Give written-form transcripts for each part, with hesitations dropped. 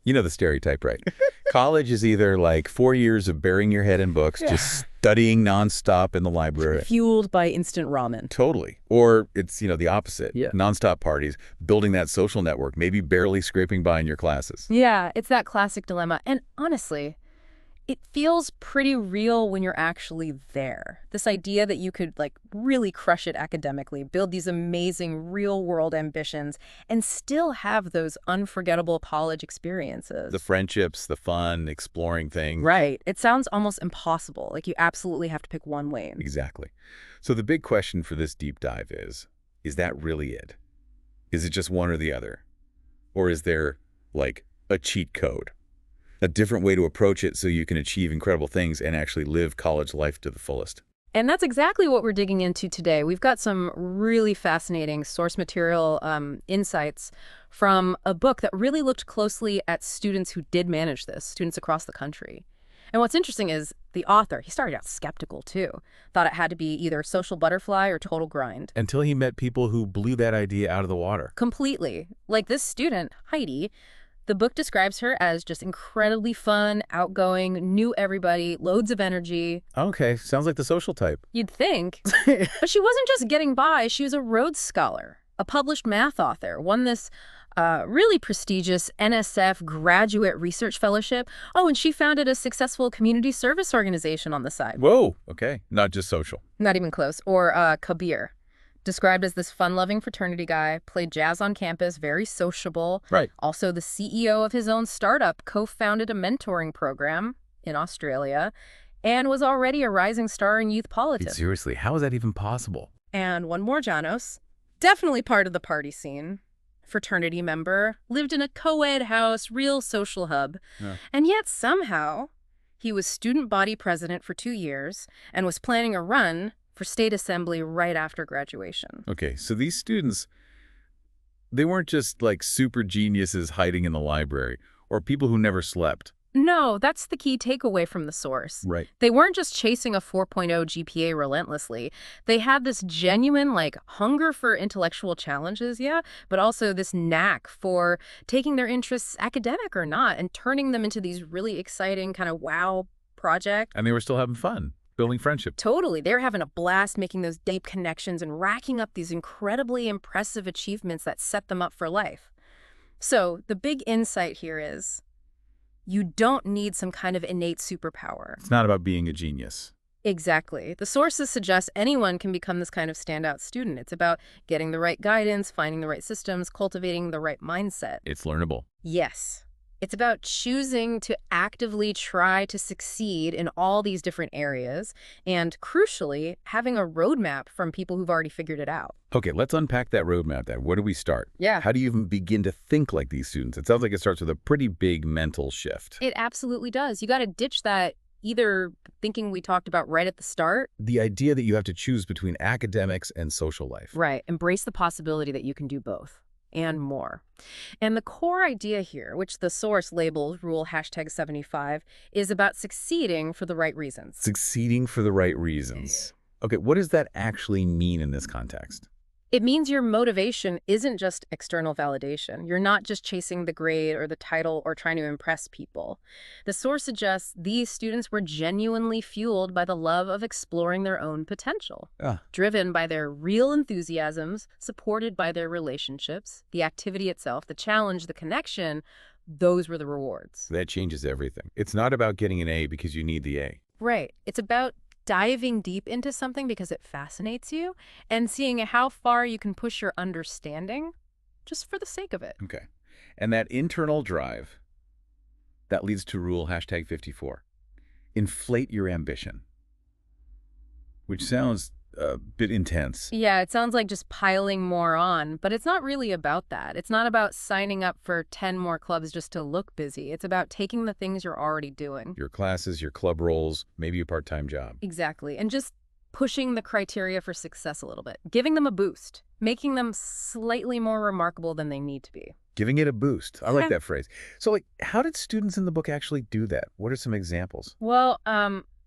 You know the stereotype, right? College is either like 4 years of burying your head in books, just studying nonstop in the library. Fueled by instant ramen. Totally. Or it's, the opposite. Yeah. Nonstop parties, building that social network, maybe barely scraping by in your classes. Yeah, it's that classic dilemma. And honestly, it feels pretty real when you're actually there. This idea that you could really crush it academically, build these amazing real-world ambitions, and still have those unforgettable college experiences. The friendships, the fun, exploring things. Right. It sounds almost impossible. Like you absolutely have to pick one lane. Exactly. So the big question for this deep dive is that really it? Is it just one or the other? Or is there, a cheat code? A different way to approach it so you can achieve incredible things and actually live college life to the fullest. And that's exactly what we're digging into today. We've got some really fascinating source material insights from a book that really looked closely at students who did manage this, students across the country. And what's interesting is the author, he started out skeptical too. Thought it had to be either social butterfly or total grind. Until he met people who blew that idea out of the water. Completely. Like this student, Heidi. The book describes her as just incredibly fun, outgoing, knew everybody, loads of energy. Okay, sounds like the social type. You'd think. But she wasn't just getting by. She was a Rhodes Scholar, a published math author, won this really prestigious NSF Graduate Research Fellowship. Oh, and she founded a successful community service organization on the side. Whoa, okay. Not just social. Not even close. Or Kabir. Described as this fun-loving fraternity guy, played jazz on campus, very sociable. Right. Also the CEO of his own startup, co-founded a mentoring program in Australia, and was already a rising star in youth politics. Seriously, how is that even possible? And one more Janos, definitely part of the party scene. Fraternity member, lived in a co-ed house, real social hub. Yeah. And yet somehow, he was student body president for 2 years and was planning a run for state assembly right after graduation. Okay, so these students, they weren't just super geniuses hiding in the library or people who never slept. No, that's the key takeaway from the source. Right. They weren't just chasing a 4.0 GPA relentlessly. They had this genuine hunger for intellectual challenges, but also this knack for taking their interests, academic or not, and turning them into these really exciting kind of wow projects. And they were still having fun. Building friendship. Totally. They're having a blast making those deep connections and racking up these incredibly impressive achievements that set them up for life. So the big insight here is you don't need some kind of innate superpower. It's not about being a genius. Exactly. The sources suggest anyone can become this kind of standout student. It's about getting the right guidance, finding the right systems, cultivating the right mindset. It's learnable. Yes. It's about choosing to actively try to succeed in all these different areas and, crucially, having a roadmap from people who've already figured it out. Okay, let's unpack that roadmap then. Where do we start? Yeah. How do you even begin to think like these students? It sounds like it starts with a pretty big mental shift. It absolutely does. You got to ditch that either thinking we talked about right at the start. The idea that you have to choose between academics and social life. Right. Embrace the possibility that you can do both. And more. And the core idea here, which the source labels rule #75, is about succeeding for the right reasons. Succeeding for the right reasons. Okay, what does that actually mean in this context? It means your motivation isn't just external validation. You're not just chasing the grade or the title or trying to impress people. The source suggests these students were genuinely fueled by the love of exploring their own potential, driven by their real enthusiasms, supported by their relationships, the activity itself, the challenge, the connection. Those were the rewards. That changes everything. It's not about getting an A because you need the A. Right. It's about diving deep into something because it fascinates you and seeing how far you can push your understanding just for the sake of it. Okay. And that internal drive, that leads to rule #54. Inflate your ambition, which sounds a bit intense. Yeah, it sounds like just piling more on, but it's not really about that. It's not about signing up for 10 more clubs just to look busy. It's about taking the things you're already doing. Your classes, your club roles, maybe a part-time job. Exactly. And just pushing the criteria for success a little bit, giving them a boost, making them slightly more remarkable than they need to be. Giving it a boost. I like that phrase. So, how did students in the book actually do that? What are some examples? Well,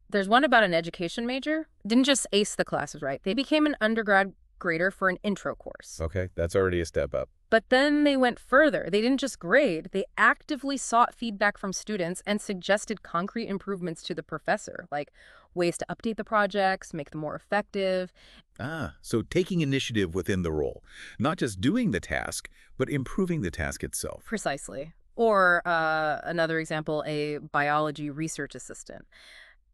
there's one about an education major. Didn't just ace the classes, right? They became an undergrad grader for an intro course. Okay, that's already a step up. But then they went further. They didn't just grade. They actively sought feedback from students and suggested concrete improvements to the professor, like ways to update the projects, make them more effective. Ah, so taking initiative within the role. Not just doing the task, but improving the task itself. Precisely. Or another example, a biology research assistant.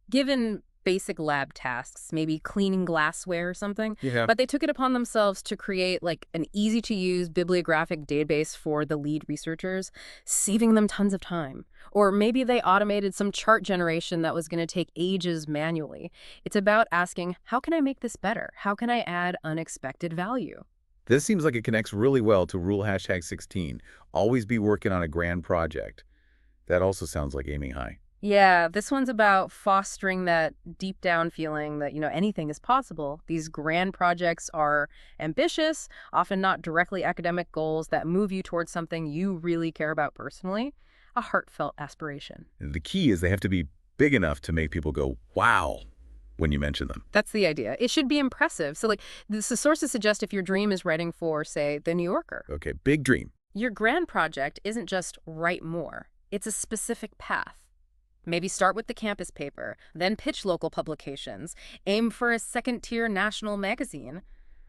Given basic lab tasks, maybe cleaning glassware or something, Yeah. but they took it upon themselves to create like an easy-to-use bibliographic database for the lead researchers, saving them tons of time. Or maybe they automated some chart generation that was going to take ages manually. It's about asking, how can I make this better? How can I add unexpected value? This seems like it connects really well to rule #16. Always be working on a grand project. That also sounds like aiming high. Yeah, this one's about fostering that deep down feeling that, anything is possible. These grand projects are ambitious, often not directly academic goals that move you towards something you really care about personally, a heartfelt aspiration. The key is they have to be big enough to make people go, wow, when you mention them. That's the idea. It should be impressive. So, like, the sources suggest if your dream is writing for, say, The New Yorker, Okay, big dream. your grand project isn't just write more, it's a specific path. Maybe start with the campus paper, then pitch local publications, aim for a second-tier national magazine,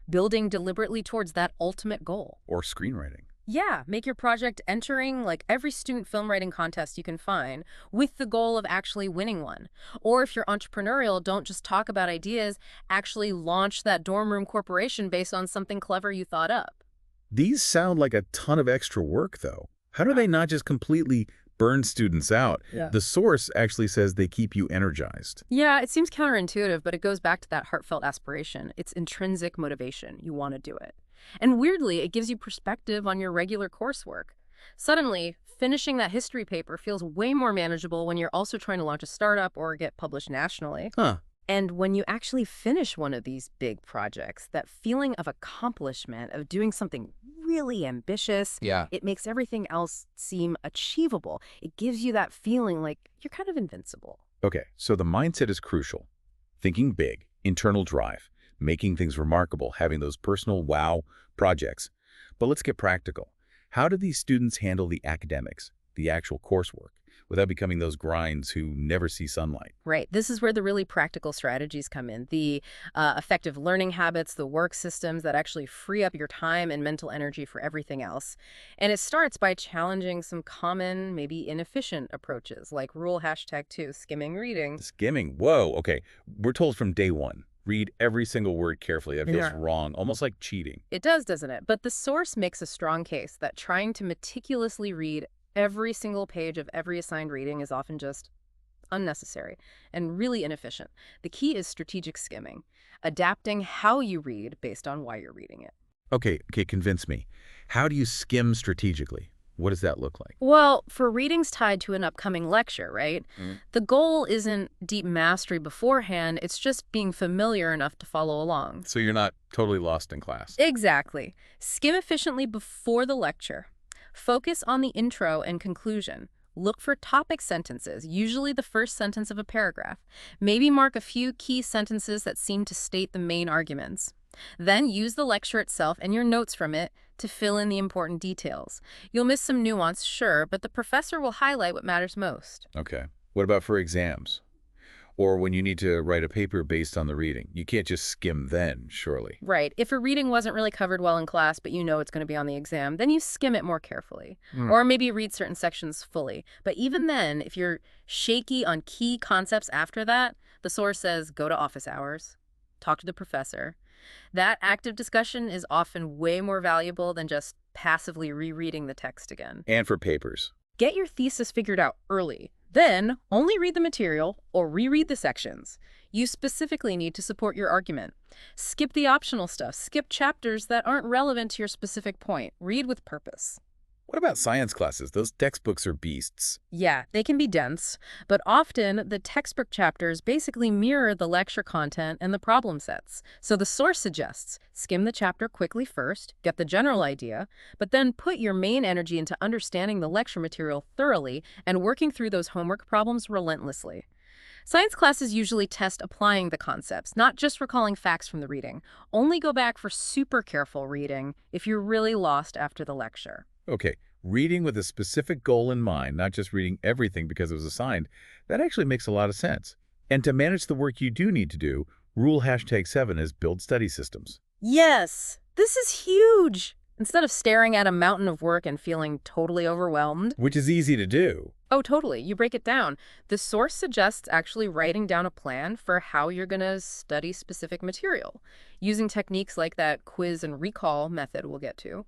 building deliberately towards that ultimate goal. Or screenwriting. Yeah, make your project entering like every student film writing contest you can find with the goal of actually winning one. Or if you're entrepreneurial, don't just talk about ideas, actually launch that dorm room corporation based on something clever you thought up. These sound like a ton of extra work, though. How do they not just completely burn students out? Yeah. The source actually says they keep you energized. Yeah, it seems counterintuitive, but it goes back to that heartfelt aspiration. It's intrinsic motivation. You want to do it. And weirdly, it gives you perspective on your regular coursework. Suddenly, finishing that history paper feels way more manageable when you're also trying to launch a startup or get published nationally. Huh. And when you actually finish one of these big projects, that feeling of accomplishment, of doing something really ambitious, Yeah. it makes everything else seem achievable. It gives you that feeling like you're kind of invincible. Okay, so the mindset is crucial. Thinking big, internal drive, making things remarkable, having those personal wow projects. But let's get practical. How do these students handle the academics, the actual coursework, without becoming those grinds who never see sunlight? Right. This is where the really practical strategies come in. The effective learning habits, the work systems that actually free up your time and mental energy for everything else. And it starts by challenging some common, maybe inefficient approaches, like rule #2, skimming reading. Skimming, whoa, okay. We're told from day one, read every single word carefully. That feels Yeah. wrong, almost like cheating. It does, doesn't it? But the source makes a strong case that trying to meticulously read every single page of every assigned reading is often just unnecessary and really inefficient. The key is strategic skimming, adapting how you read based on why you're reading it. Okay, convince me. How do you skim strategically? What does that look like? Well, for readings tied to an upcoming lecture, right? The goal isn't deep mastery beforehand, it's just being familiar enough to follow along. So you're not totally lost in class. Exactly. Skim efficiently before the lecture. Focus on the intro and conclusion. Look for topic sentences, usually the first sentence of a paragraph. Maybe mark a few key sentences that seem to state the main arguments. Then use the lecture itself and your notes from it to fill in the important details. You'll miss some nuance, sure, but the professor will highlight what matters most. Okay. What about for exams? Or when you need to write a paper based on the reading? You can't just skim then, surely. Right. If a reading wasn't really covered well in class, but you know it's going to be on the exam, then you skim it more carefully. Or maybe read certain sections fully. But even then, if you're shaky on key concepts after that, the source says go to office hours, talk to the professor. That active discussion is often way more valuable than just passively rereading the text again. And for papers. Get your thesis figured out early. Then, only read the material or reread the sections you specifically need to support your argument. Skip the optional stuff. Skip chapters that aren't relevant to your specific point. Read with purpose. What about science classes? Those textbooks are beasts. Yeah, they can be dense, but often the textbook chapters basically mirror the lecture content and the problem sets. So the source suggests skim the chapter quickly first, get the general idea, but then put your main energy into understanding the lecture material thoroughly and working through those homework problems relentlessly. Science classes usually test applying the concepts, not just recalling facts from the reading. Only go back for super careful reading if you're really lost after the lecture. Okay, reading with a specific goal in mind, not just reading everything because it was assigned, that actually makes a lot of sense. And to manage the work you do need to do, rule #7 is build study systems. Yes, this is huge. Instead of staring at a mountain of work and feeling totally overwhelmed. Which is easy to do. Oh, totally. You break it down. The source suggests actually writing down a plan for how you're going to study specific material, using techniques like that quiz and recall method we'll get to.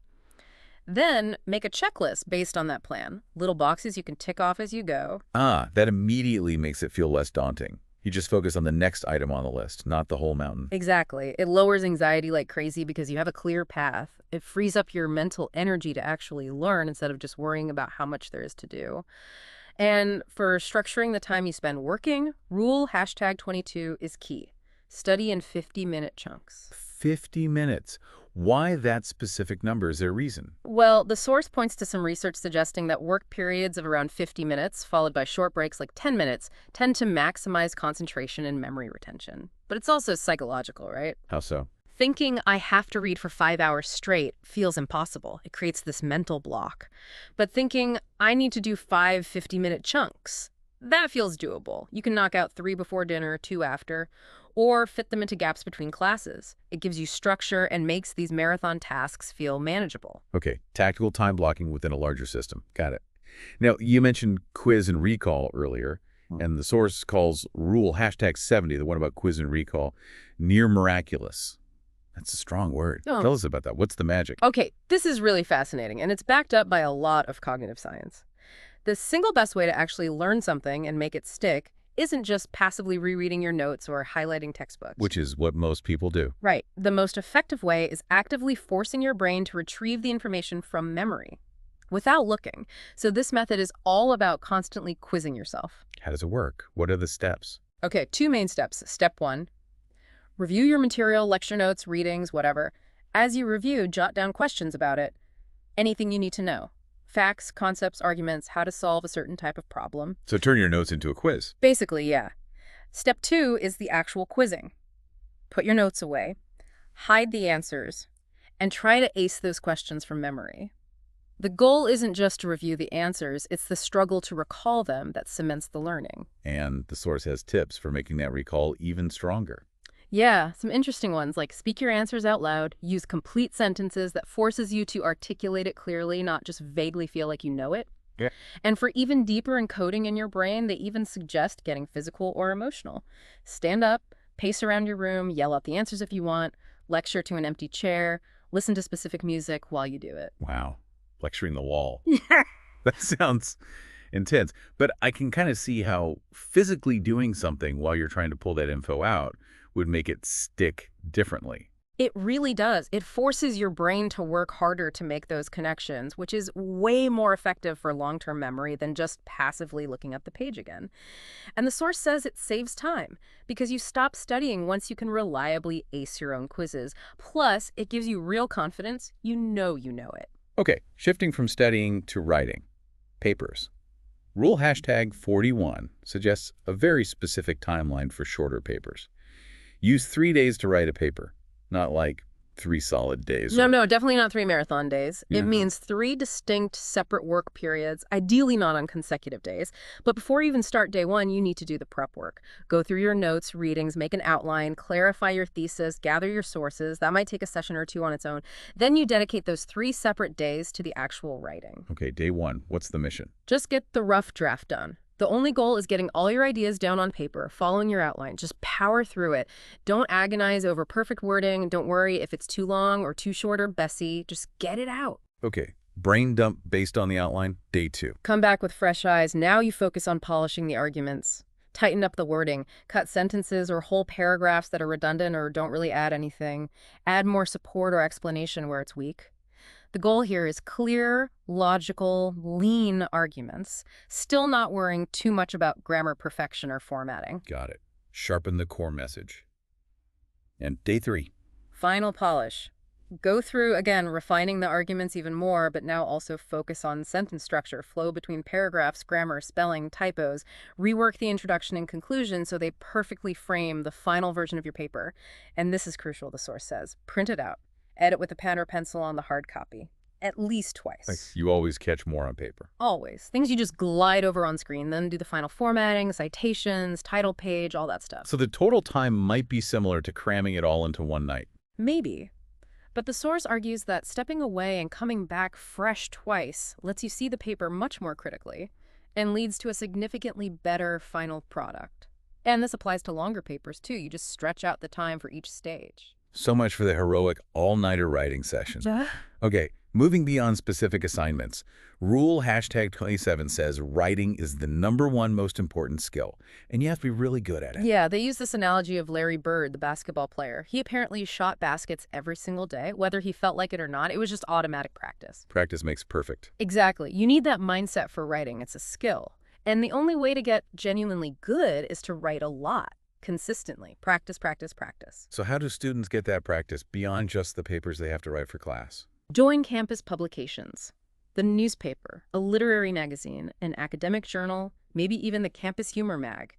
Then make a checklist based on that plan. Little boxes you can tick off as you go. Ah, that immediately makes it feel less daunting. You just focus on the next item on the list, not the whole mountain. Exactly. It lowers anxiety like crazy because you have a clear path. It frees up your mental energy to actually learn instead of just worrying about how much there is to do. And for structuring the time you spend working, rule #22 is key. Study in 50-minute chunks. 50 minutes. Why that specific number? Is there a reason? Well, the source points to some research suggesting that work periods of around 50 minutes, followed by short breaks like 10 minutes, tend to maximize concentration and memory retention. But it's also psychological, right? How so? Thinking I have to read for 5 hours straight feels impossible. It creates this mental block. But thinking I need to do 5 50-minute chunks, that feels doable. You can knock out 3 before dinner, 2 after, or fit them into gaps between classes. It gives you structure and makes these marathon tasks feel manageable. Okay, tactical time blocking within a larger system. Got it. Now, you mentioned quiz and recall earlier, and the source calls rule #70, the one about quiz and recall, near miraculous. That's a strong word. Oh. Tell us about that. What's the magic? Okay, this is really fascinating, and it's backed up by a lot of cognitive science. The single best way to actually learn something and make it stick isn't just passively rereading your notes or highlighting textbooks. Which is what most people do. Right. The most effective way is actively forcing your brain to retrieve the information from memory without looking. So this method is all about constantly quizzing yourself. How does it work? What are the steps? Okay, 2 main steps. Step 1, review your material, lecture notes, readings, whatever. As you review, jot down questions about it. Anything you need to know. Facts, concepts, arguments, how to solve a certain type of problem. So turn your notes into a quiz. Basically, yeah. Step 2 is the actual quizzing. Put your notes away, hide the answers, and try to ace those questions from memory. The goal isn't just to review the answers, it's the struggle to recall them that cements the learning. And the source has tips for making that recall even stronger. Yeah, some interesting ones like speak your answers out loud, use complete sentences that forces you to articulate it clearly, not just vaguely feel like you know it. Yeah. And for even deeper encoding in your brain, they even suggest getting physical or emotional. Stand up, pace around your room, yell out the answers if you want, lecture to an empty chair, listen to specific music while you do it. Wow. Lecturing the wall. That sounds intense. But I can kind of see how physically doing something while you're trying to pull that info out would make it stick differently. It really does. It forces your brain to work harder to make those connections, which is way more effective for long-term memory than just passively looking at the page again. And the source says it saves time because you stop studying once you can reliably ace your own quizzes. Plus, it gives you real confidence. You know it. Okay, shifting from studying to writing. Papers. Rule #41 suggests a very specific timeline for shorter papers. Use 3 days to write a paper, not like 3 solid days. No, definitely not 3 marathon days. Yeah. It means 3 distinct separate work periods, ideally not on consecutive days. But before you even start day 1, you need to do the prep work. Go through your notes, readings, make an outline, clarify your thesis, gather your sources. That might take a session or 2 on its own. Then you dedicate those 3 separate days to the actual writing. Okay, day 1. What's the mission? Just get the rough draft done. The only goal is getting all your ideas down on paper, following your outline. Just power through it. Don't agonize over perfect wording. Don't worry if it's too long or too short or messy. Just get it out. Okay, brain dump based on the outline, day 2. Come back with fresh eyes. Now you focus on polishing the arguments. Tighten up the wording. Cut sentences or whole paragraphs that are redundant or don't really add anything. Add more support or explanation where it's weak. The goal here is clear, logical, lean arguments, still not worrying too much about grammar perfection or formatting. Got it. Sharpen the core message. And day 3. Final polish. Go through, again, refining the arguments even more, but now also focus on sentence structure, flow between paragraphs, grammar, spelling, typos. Rework the introduction and conclusion so they perfectly frame the final version of your paper. And this is crucial, the source says. Print it out. Edit with a pen or pencil on the hard copy. At least Like, twice. you always catch more on paper. Always. Things you just glide over on screen, then do the final formatting, citations, title page, all that stuff. So the total time might be similar to cramming it all into one night. Maybe. But the source argues that stepping away and coming back fresh twice lets you see the paper much more critically and leads to a significantly better final product. And this applies to longer papers, too. You just stretch out the time for each stage. So much for the heroic all-nighter writing session. Okay, moving beyond specific assignments, Rule #27 says writing is the #1 most important skill, and you have to be really good at it. Yeah, they use this analogy of Larry Bird, the basketball player. He apparently shot baskets every single day, whether he felt like it or not. It was just automatic practice. Practice makes perfect. Exactly. You need that mindset for writing. It's a skill. And the only way to get genuinely good is to write a lot, consistently. Practice, practice, practice. So how do students get that practice beyond just the papers they have to write for class? Join campus publications. The newspaper, a literary magazine, an academic journal, maybe even the campus humor mag.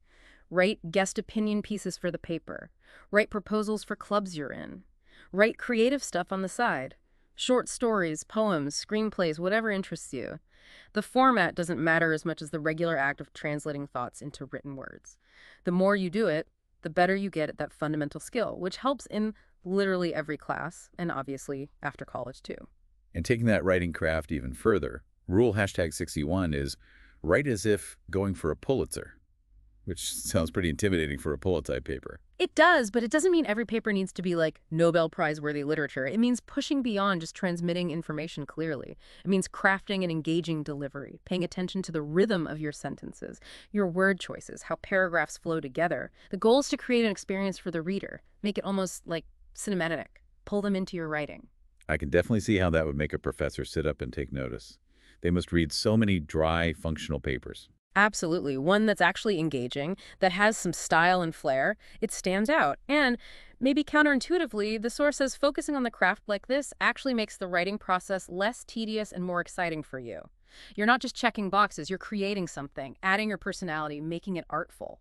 Write guest opinion pieces for the paper. Write proposals for clubs you're in. Write creative stuff on the side. Short stories, poems, screenplays, whatever interests you. The format doesn't matter as much as the regular act of translating thoughts into written words. The more you do it, the better you get at that fundamental skill, which helps in literally every class, and obviously after college too. And taking that writing craft even further, Rule #61 is write as if going for a Pulitzer, which sounds pretty intimidating for a Pulitzer paper. It does, but it doesn't mean every paper needs to be like Nobel Prize-worthy literature. It means pushing beyond just transmitting information clearly. It means crafting an engaging delivery, paying attention to the rhythm of your sentences, your word choices, how paragraphs flow together. The goal is to create an experience for the reader, make it almost like cinematic, pull them into your writing. I can definitely see how that would make a professor sit up and take notice. They must read so many dry, functional papers. Absolutely. One that's actually engaging, that has some style and flair. It stands out. And maybe counterintuitively, the source says focusing on the craft like this actually makes the writing process less tedious and more exciting for you. You're not just checking boxes, you're creating something, adding your personality, making it artful.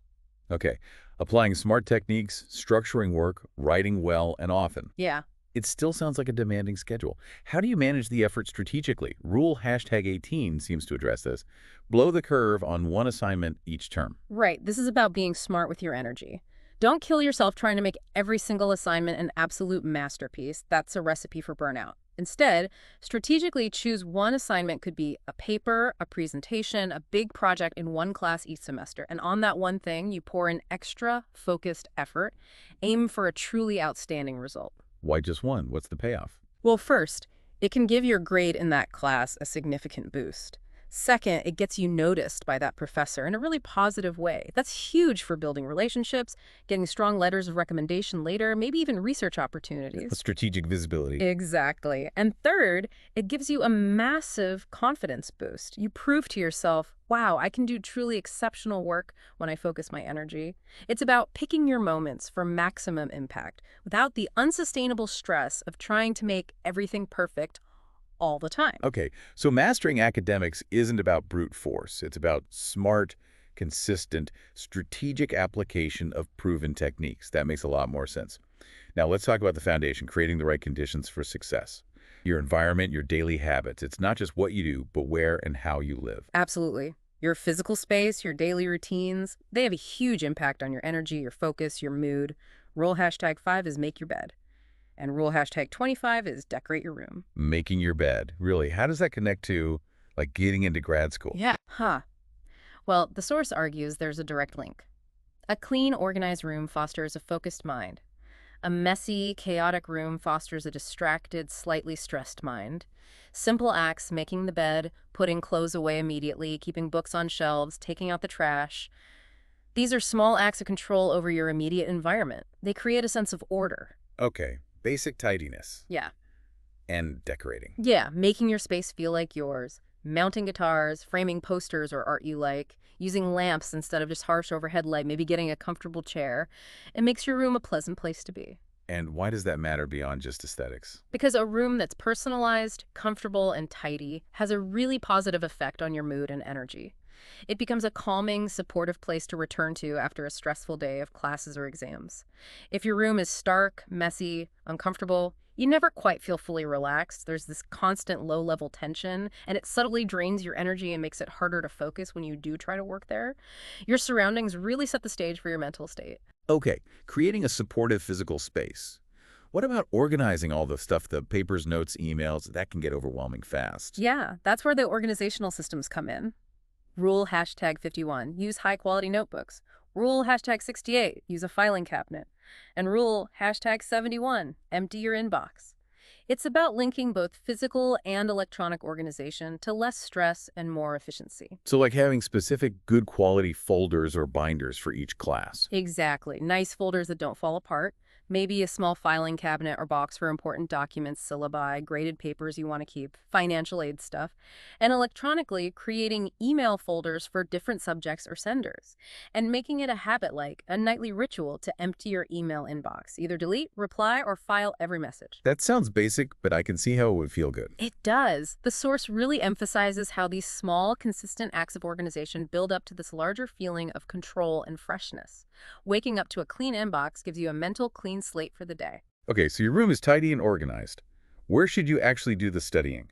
Okay, applying smart techniques, structuring work, writing well and often. Yeah. It still sounds like a demanding schedule. How do you manage the effort strategically? Rule #18 seems to address this. Blow the curve on one assignment each term. Right. This is about being smart with your energy. Don't kill yourself trying to make every single assignment an absolute masterpiece. That's a recipe for burnout. Instead, strategically choose one assignment. Could be a paper, a presentation, a big project in one class each semester. And on that one thing, you pour in extra focused effort. Aim for a truly outstanding result. Why just one? What's the payoff? Well, first, it can give your grade in that class a significant boost. Second, it gets you noticed by that professor in a really positive way. That's huge for building relationships, getting strong letters of recommendation later, maybe even research opportunities. Strategic visibility. Exactly. And third, it gives you a massive confidence boost. You prove to yourself, wow, I can do truly exceptional work when I focus my energy. It's about picking your moments for maximum impact without the unsustainable stress of trying to make everything perfect all the time. Okay, so mastering academics isn't about brute force. It's about smart, consistent, strategic application of proven techniques. That makes a lot more sense. Now let's talk about the foundation, creating the right conditions for success. Your environment, your daily habits. It's not just what you do, but where and how you live. Absolutely. Your physical space, your daily routines, they have a huge impact on your energy, your focus, your mood. Rule #5 is make your bed. And rule #25 is decorate your room. Making your bed. Really, how does that connect to, like, getting into grad school? Yeah. Well, the source argues there's a direct link. A clean, organized room fosters a focused mind. A messy, chaotic room fosters a distracted, slightly stressed mind. Simple acts, making the bed, putting clothes away immediately, keeping books on shelves, taking out the trash. These are small acts of control over your immediate environment. They create a sense of order. Okay, basic tidiness Yeah. and decorating. Yeah, making your space feel like yours. Mounting guitars, framing posters or art you like, using lamps instead of just harsh overhead light, maybe getting a comfortable chair. It makes your room a pleasant place to be. And why does that matter beyond just aesthetics? Because a room that's personalized, comfortable, and tidy has a really positive effect on your mood and energy. It becomes a calming, supportive place to return to after a stressful day of classes or exams. If your room is stark, messy, uncomfortable, you never quite feel fully relaxed. There's this constant low-level tension, and it subtly drains your energy and makes it harder to focus when you do try to work there. Your surroundings really set the stage for your mental state. Okay, creating a supportive physical space. What about organizing all the stuff, the papers, notes, emails? That can get overwhelming fast. Yeah, that's where the organizational systems come in. Rule #51, use high-quality notebooks. Rule #68, use a filing cabinet. And rule #71, empty your inbox. It's about linking both physical and electronic organization to less stress and more efficiency. So like having specific good quality folders or binders for each class. Exactly. Nice folders that don't fall apart. Maybe a small filing cabinet or box for important documents, syllabi, graded papers you want to keep, financial aid stuff, and electronically creating email folders for different subjects or senders, and making it a habit like a nightly ritual to empty your email inbox. Either delete, reply, or file every message. That sounds basic, but I can see how it would feel good. It does. The source really emphasizes how these small, consistent acts of organization build up to this larger feeling of control and freshness. Waking up to a clean inbox gives you a mental clean slate for the day. Okay, so your room is tidy and organized. Where should you actually do the studying?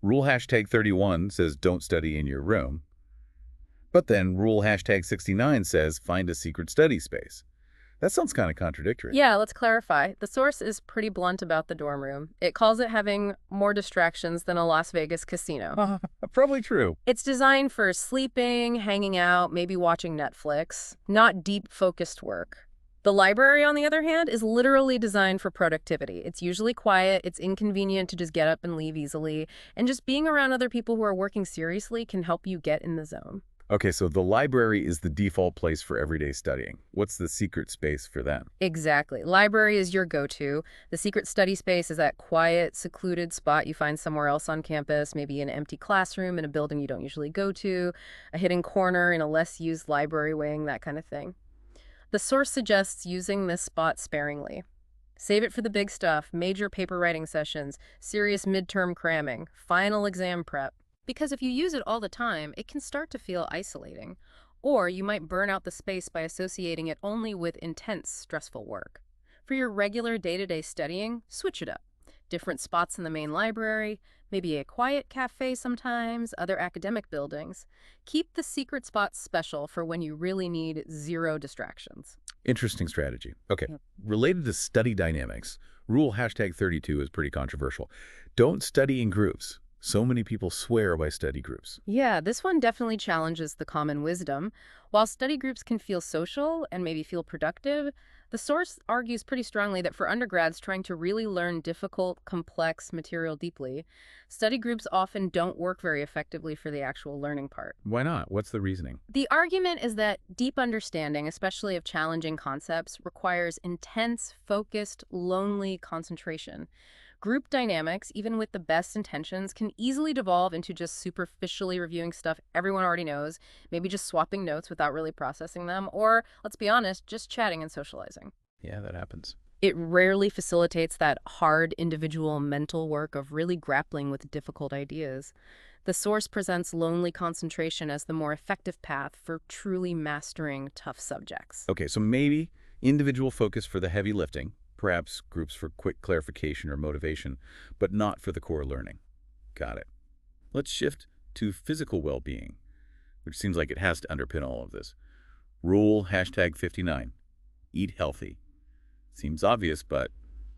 Rule #31 says don't study in your room. But then rule #69 says find a secret study space. That sounds kind of contradictory. Yeah, let's clarify. The source is pretty blunt about the dorm room. It calls it having more distractions than a Las Vegas casino. Probably true. It's designed for sleeping, hanging out, maybe watching Netflix, not deep, focused work. The library, on the other hand, is literally designed for productivity. It's usually quiet, it's inconvenient to just get up and leave easily, and just being around other people who are working seriously can help you get in the zone. Okay, so the library is the default place for everyday studying. What's the secret space for that? Exactly. Library is your go-to. The secret study space is that quiet, secluded spot you find somewhere else on campus, maybe an empty classroom in a building you don't usually go to, a hidden corner in a less used library wing, that kind of thing. The source suggests using this spot sparingly. Save it for the big stuff, major paper writing sessions, serious midterm cramming, final exam prep. Because if you use it all the time, it can start to feel isolating. Or you might burn out the space by associating it only with intense, stressful work. For your regular day-to-day studying, switch it up. Different spots in the main library, maybe a quiet cafe sometimes, other academic buildings. Keep the secret spots special for when you really need zero distractions. Interesting strategy. Okay, Yep. related to study dynamics, rule #32 is pretty controversial. Don't study in groups. So many people swear by study groups. Yeah, this one definitely challenges the common wisdom. While study groups can feel social and maybe feel productive, the source argues pretty strongly that for undergrads trying to really learn difficult, complex material deeply, study groups often don't work very effectively for the actual learning part. Why not? What's the reasoning? The argument is that deep understanding, especially of challenging concepts, requires intense, focused, lonely concentration. Group dynamics, even with the best intentions, can easily devolve into just superficially reviewing stuff everyone already knows, maybe just swapping notes without really processing them, or, let's be honest, just chatting and socializing. Yeah, that happens. It rarely facilitates that hard individual mental work of really grappling with difficult ideas. The source presents lonely concentration as the more effective path for truly mastering tough subjects. Okay, so maybe individual focus for the heavy lifting, perhaps groups for quick clarification or motivation, but not for the core learning. Got it. Let's shift to physical well-being, which seems like it has to underpin all of this. Rule #59, eat healthy. Seems obvious, but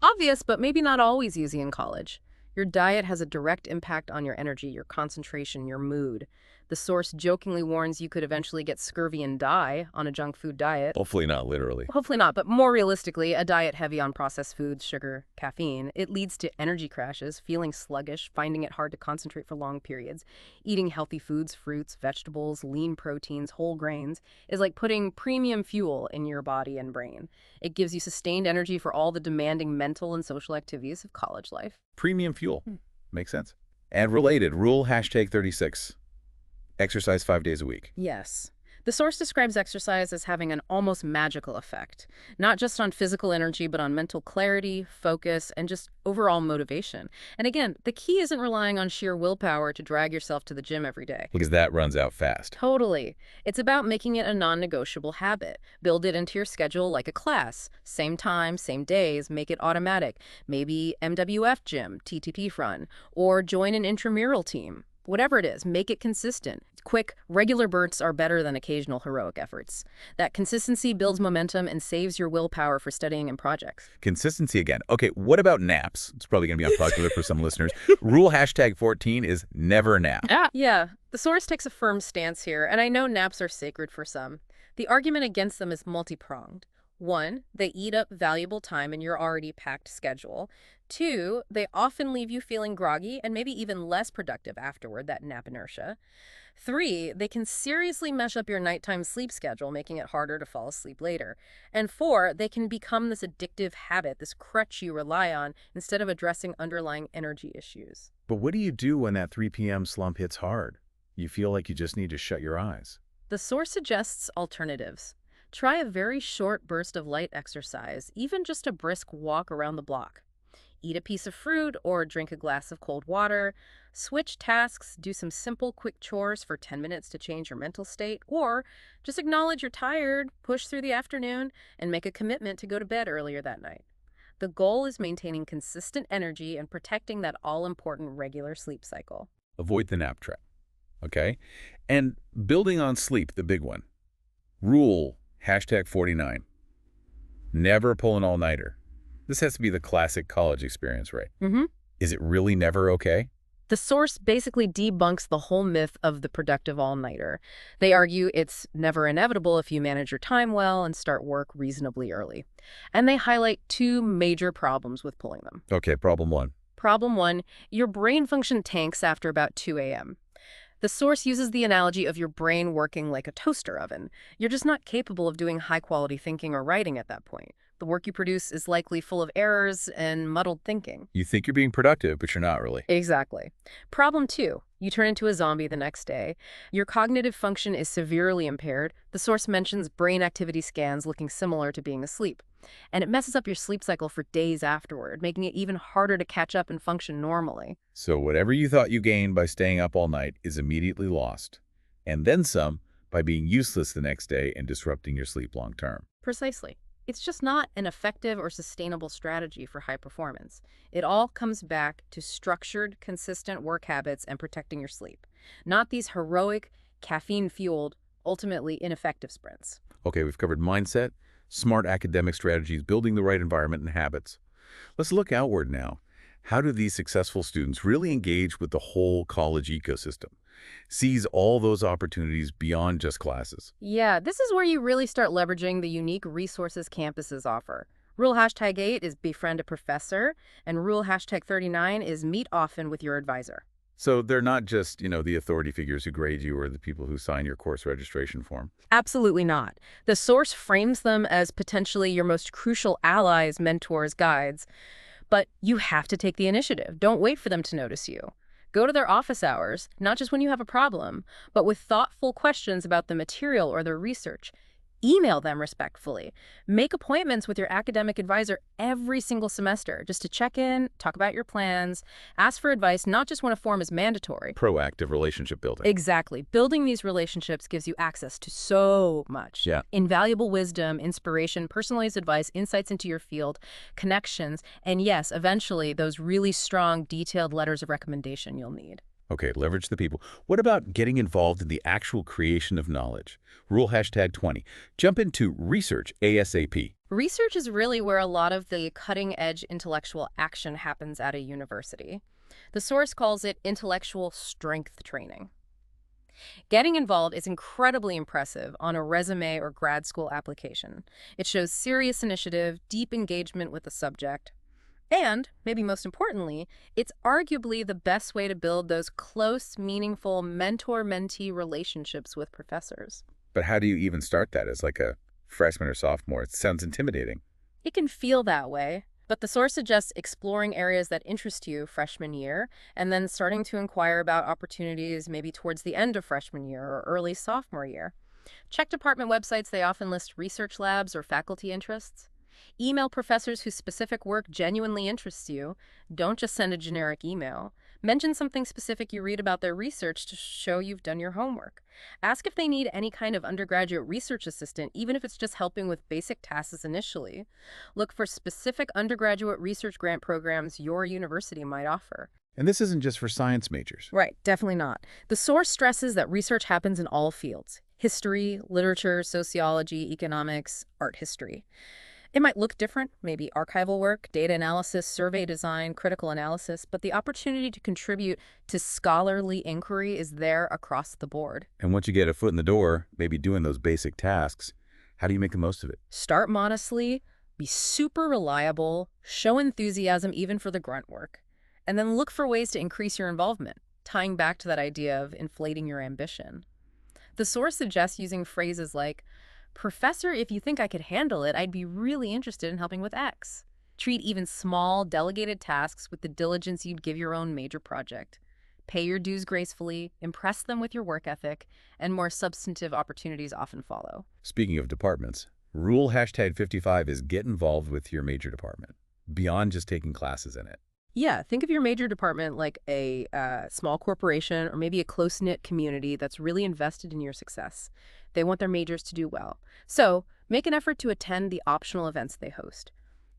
Obvious, but maybe not always easy in college. Your diet has a direct impact on your energy, your concentration, your mood. The source jokingly warns you could eventually get scurvy and die on a junk food diet. hopefully not literally. Hopefully not, but more realistically, a diet heavy on processed foods, sugar, caffeine, it leads to energy crashes, feeling sluggish, finding it hard to concentrate for long periods. Eating healthy foods, fruits, vegetables, lean proteins, whole grains, is like putting premium fuel in your body and brain. It gives you sustained energy for all the demanding mental and social activities of college life. Premium fuel. Makes sense. And related, rule #36, exercise 5 days a week. Yes. The source describes exercise as having an almost magical effect, not just on physical energy, but on mental clarity, focus, and just overall motivation. And again, the key isn't relying on sheer willpower to drag yourself to the gym every day. Because that runs out fast. Totally. It's about making it a non-negotiable habit. Build it into your schedule like a class. Same time, same days, make it automatic. Maybe MWF gym, TTP run, or join an intramural team. Whatever it is, make it consistent. Quick, regular bursts are better than occasional heroic efforts. That consistency builds momentum and saves your willpower for studying and projects. Consistency again. Okay, what about naps? It's probably going to be unpopular for some listeners. Rule #14 is never nap. Yeah, the source takes a firm stance here, and I know naps are sacred for some. The argument against them is multi-pronged. One, they eat up valuable time in your already packed schedule. Two, they often leave you feeling groggy and maybe even less productive afterward, that nap inertia. Three, they can seriously mess up your nighttime sleep schedule, making it harder to fall asleep later. And four, they can become this addictive habit, this crutch you rely on instead of addressing underlying energy issues. But what do you do when that 3 p.m. slump hits hard? You feel like you just need to shut your eyes. The source suggests alternatives. Try a very short burst of light exercise, even just a brisk walk around the block. Eat a piece of fruit or drink a glass of cold water. Switch tasks, do some simple, quick chores for 10 minutes to change your mental state, or just acknowledge you're tired, push through the afternoon, and make a commitment to go to bed earlier that night. The goal is maintaining consistent energy and protecting that all-important regular sleep cycle. Avoid the nap trap, okay? And building on sleep, the big one. Rule #49. Never pull an all-nighter. This has to be the classic college experience, right? Mm-hmm. Is it really never okay? The source basically debunks the whole myth of the productive all-nighter. They argue it's never inevitable if you manage your time well and start work reasonably early. And they highlight two major problems with pulling them. Okay, problem one. Problem one, your brain function tanks after about 2 a.m. The source uses the analogy of your brain working like a toaster oven. You're just not capable of doing high-quality thinking or writing at that point. The work you produce is likely full of errors and muddled thinking. You think you're being productive, but you're not really. Exactly. Problem two, you turn into a zombie the next day. Your cognitive function is severely impaired. The source mentions brain activity scans looking similar to being asleep. And it messes up your sleep cycle for days afterward, making it even harder to catch up and function normally. So whatever you thought you gained by staying up all night is immediately lost. And then some by being useless the next day and disrupting your sleep long term. Precisely. It's just not an effective or sustainable strategy for high performance. It all comes back to structured, consistent work habits and protecting your sleep, not these heroic, caffeine-fueled, ultimately ineffective sprints. Okay, we've covered mindset, smart academic strategies, building the right environment and habits. Let's look outward now. How do these successful students really engage with the whole college ecosystem? Seize all those opportunities beyond just classes. Yeah, this is where you really start leveraging the unique resources campuses offer. Rule #8 is befriend a professor, and rule #39 is meet often with your advisor. So they're not just, the authority figures who grade you or the people who sign your course registration form. Absolutely not. The source frames them as potentially your most crucial allies, mentors, guides. But you have to take the initiative. Don't wait for them to notice you. Go to their office hours, not just when you have a problem, but with thoughtful questions about the material or their research. Email them respectfully. Make appointments with your academic advisor every single semester just to check in, talk about your plans, ask for advice, not just when a form is mandatory. Proactive relationship building. Exactly. Building these relationships gives you access to so much. Yeah. Invaluable wisdom, inspiration, personalized advice, insights into your field, connections, and yes, eventually those really strong, detailed letters of recommendation you'll need. Okay, leverage the people. What about getting involved in the actual creation of knowledge? Rule #20. Jump into research ASAP. Research is really where a lot of the cutting-edge intellectual action happens at a university. The source calls it intellectual strength training. Getting involved is incredibly impressive on a resume or grad school application. It shows serious initiative, deep engagement with the subject. And, maybe most importantly, it's arguably the best way to build those close, meaningful mentor-mentee relationships with professors. But how do you even start that as like a freshman or sophomore? It sounds intimidating. It can feel that way, but the source suggests exploring areas that interest you freshman year and then starting to inquire about opportunities maybe towards the end of freshman year or early sophomore year. Check department websites. They often list research labs or faculty interests. Email professors whose specific work genuinely interests you. Don't just send a generic email. Mention something specific you read about their research to show you've done your homework. Ask if they need any kind of undergraduate research assistant, even if it's just helping with basic tasks initially. Look for specific undergraduate research grant programs your university might offer. And this isn't just for science majors. Right, definitely not. The source stresses that research happens in all fields: history, literature, sociology, economics, art history. It might look different, maybe archival work, data analysis, survey design, critical analysis, but the opportunity to contribute to scholarly inquiry is there across the board. And once you get a foot in the door, maybe doing those basic tasks, how do you make the most of it? Start modestly, be super reliable, show enthusiasm even for the grunt work, and then look for ways to increase your involvement, tying back to that idea of inflating your ambition. The source suggests using phrases like, "Professor, if you think I could handle it, I'd be really interested in helping with X." Treat even small, delegated tasks with the diligence you'd give your own major project. Pay your dues gracefully, impress them with your work ethic, and more substantive opportunities often follow. Speaking of departments, rule #55 is get involved with your major department, beyond just taking classes in it. Yeah, think of your major department like a small corporation or maybe a close-knit community that's really invested in your success. They want their majors to do well. So make an effort to attend the optional events they host.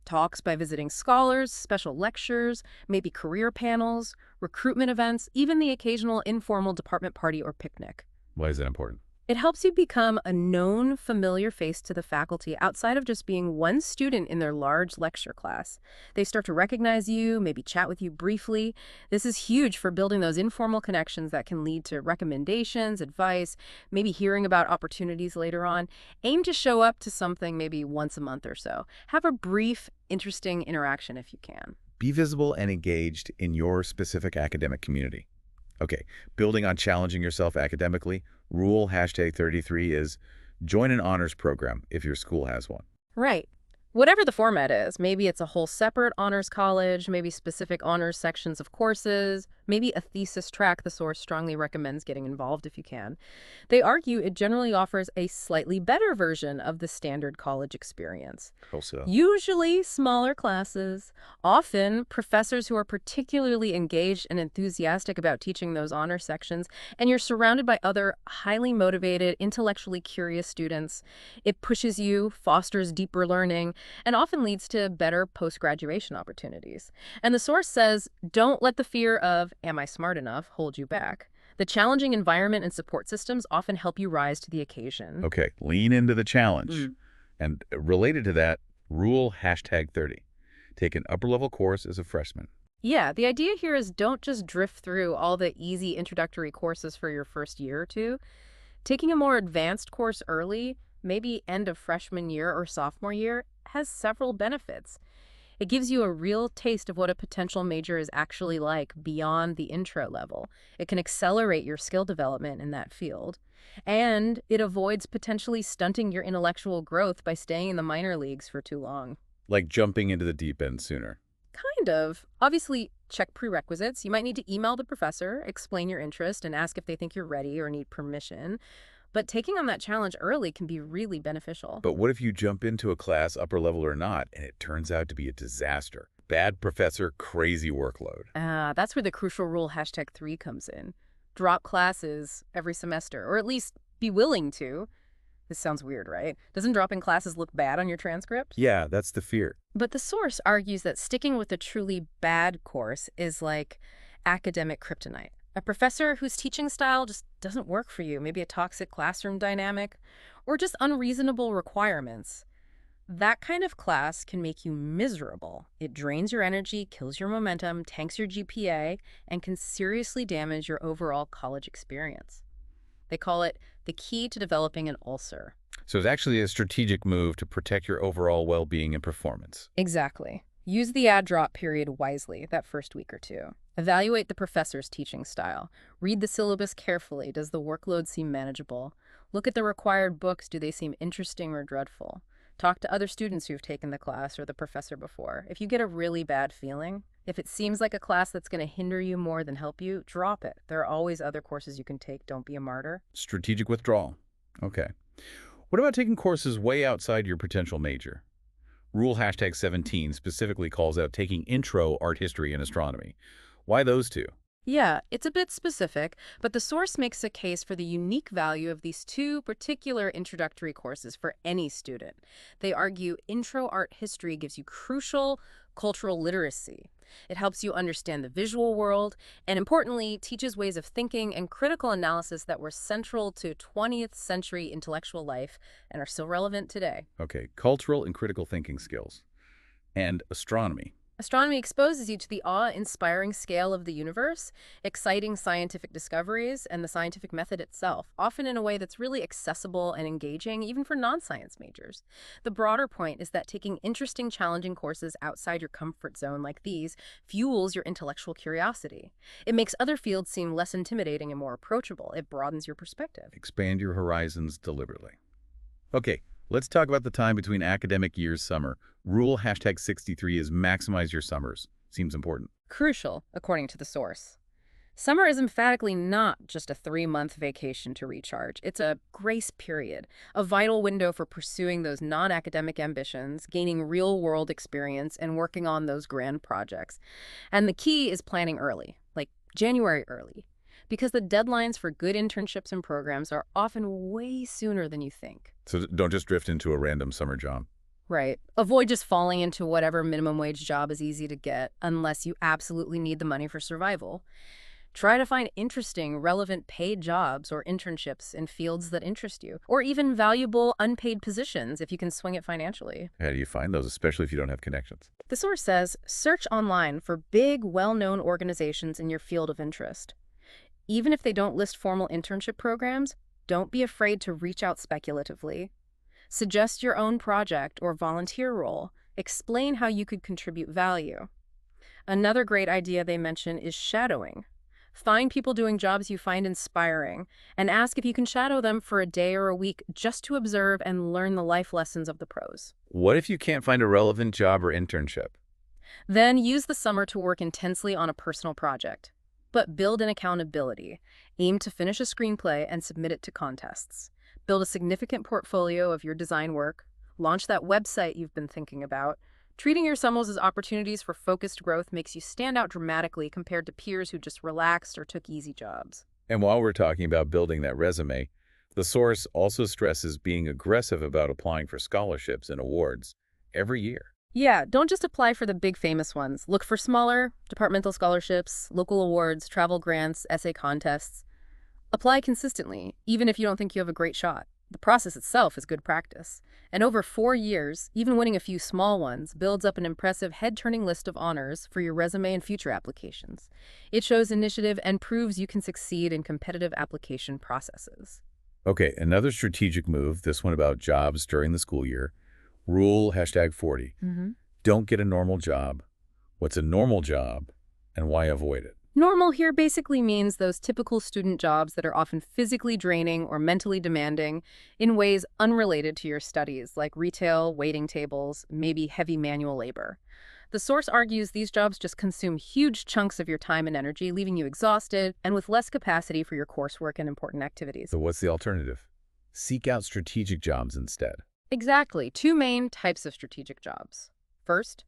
Talks by visiting scholars, special lectures, maybe career panels, recruitment events, even the occasional informal department party or picnic. Why is that important? It helps you become a known, familiar face to the faculty outside of just being one student in their large lecture class. They start to recognize you, maybe chat with you briefly. This is huge for building those informal connections that can lead to recommendations, advice, maybe hearing about opportunities later on. Aim to show up to something maybe once a month or so. Have a brief, interesting interaction if you can. Be visible and engaged in your specific academic community. Okay, building on challenging yourself academically, rule #33 is join an honors program if your school has one. Right. Whatever the format is, maybe it's a whole separate honors college, maybe specific honors sections of courses, maybe a thesis track. The source strongly recommends getting involved if you can. They argue it generally offers a slightly better version of the standard college experience. Also, Usually smaller classes, often professors who are particularly engaged and enthusiastic about teaching those honor sections, and you're surrounded by other highly motivated, intellectually curious students. It pushes you, fosters deeper learning, and often leads to better post-graduation opportunities. And the source says, don't let the fear of, am I smart enough, hold you back. The challenging environment and support systems often help you rise to the occasion. okay, lean into the challenge. And related to that, rule #30. Take an upper-level course as a freshman. Yeah, the idea here is don't just drift through all the easy introductory courses for your first year or two. Taking a more advanced course early, maybe end of freshman year or sophomore year, has several benefits. It gives you a real taste of what a potential major is actually like beyond the intro level. It can accelerate your skill development in that field. And it avoids potentially stunting your intellectual growth by staying in the minor leagues for too long. Like jumping into the deep end sooner. Kind of. Obviously, check prerequisites. You might need to email the professor, explain your interest, and ask if they think you're ready or need permission. But taking on that challenge early can be really beneficial. But what if you jump into a class, upper level or not, and it turns out to be a disaster? Bad professor, crazy workload. That's where the crucial rule #3 comes in. Drop classes every semester, or at least be willing to. This sounds weird, right? Doesn't dropping classes look bad on your transcript? Yeah, that's the fear. But the source argues that sticking with a truly bad course is like academic kryptonite. A professor whose teaching style just doesn't work for you, maybe a toxic classroom dynamic, or just unreasonable requirements. That kind of class can make you miserable. It drains your energy, kills your momentum, tanks your GPA, and can seriously damage your overall college experience. They call it the key to developing an ulcer. So it's actually a strategic move to protect your overall well-being and performance. Exactly. Use the add drop period wisely that first week or two. Evaluate the professor's teaching style. Read the syllabus carefully. Does the workload seem manageable? Look at the required books. Do they seem interesting or dreadful? Talk to other students who've taken the class or the professor before. If you get a really bad feeling, if it seems like a class that's going to hinder you more than help you, drop it. There are always other courses you can take. Don't be a martyr. Strategic withdrawal. Okay. What about taking courses way outside your potential major? Rule #17 specifically calls out taking intro art history and astronomy. Why those two? Yeah, it's a bit specific, but the source makes a case for the unique value of these two particular introductory courses for any student. They argue intro art history gives you crucial cultural literacy. It helps you understand the visual world, and importantly, teaches ways of thinking and critical analysis that were central to 20th century intellectual life and are still relevant today. Okay, cultural and critical thinking skills. And astronomy. Astronomy exposes you to the awe-inspiring scale of the universe, exciting scientific discoveries, and the scientific method itself, often in a way that's really accessible and engaging, even for non-science majors. The broader point is that taking interesting, challenging courses outside your comfort zone like these fuels your intellectual curiosity. It makes other fields seem less intimidating and more approachable. It broadens your perspective. Expand your horizons deliberately. Okay, let's talk about the time between academic years summer. Rule #63 is maximize your summers. Seems important. Crucial, according to the source. Summer is emphatically not just a 3-month vacation to recharge. It's a grace period, a vital window for pursuing those non-academic ambitions, gaining real-world experience, and working on those grand projects. And the key is planning early, like January early, because the deadlines for good internships and programs are often way sooner than you think. So don't just drift into a random summer job. Right. Avoid just falling into whatever minimum wage job is easy to get unless you absolutely need the money for survival. Try to find interesting, relevant paid jobs or internships in fields that interest you, or even valuable unpaid positions if you can swing it financially. How do you find those, especially if you don't have connections? The source says, search online for big, well-known organizations in your field of interest. Even if they don't list formal internship programs, don't be afraid to reach out speculatively. Suggest your own project or volunteer role. Explain how you could contribute value. Another great idea they mention is shadowing. Find people doing jobs you find inspiring and ask if you can shadow them for a day or a week just to observe and learn the life lessons of the pros. What if you can't find a relevant job or internship? Then use the summer to work intensely on a personal project. But build in accountability. Aim to finish a screenplay and submit it to contests. Build a significant portfolio of your design work. Launch that website you've been thinking about. Treating your summers as opportunities for focused growth makes you stand out dramatically compared to peers who just relaxed or took easy jobs. And while we're talking about building that resume, the source also stresses being aggressive about applying for scholarships and awards every year. Yeah, don't just apply for the big famous ones. Look for smaller, departmental scholarships, local awards, travel grants, essay contests. Apply consistently, even if you don't think you have a great shot. The process itself is good practice. And over 4 years, even winning a few small ones builds up an impressive head-turning list of honors for your resume and future applications. It shows initiative and proves you can succeed in competitive application processes. Okay, another strategic move, this one about jobs during the school year. Rule #40. Don't get a normal job. What's a normal job and why avoid it? Normal here basically means those typical student jobs that are often physically draining or mentally demanding in ways unrelated to your studies, like retail, waiting tables, maybe heavy manual labor. The source argues these jobs just consume huge chunks of your time and energy, leaving you exhausted and with less capacity for your coursework and important activities. So what's the alternative? Seek out strategic jobs instead. Exactly. 2 main types of strategic jobs. First,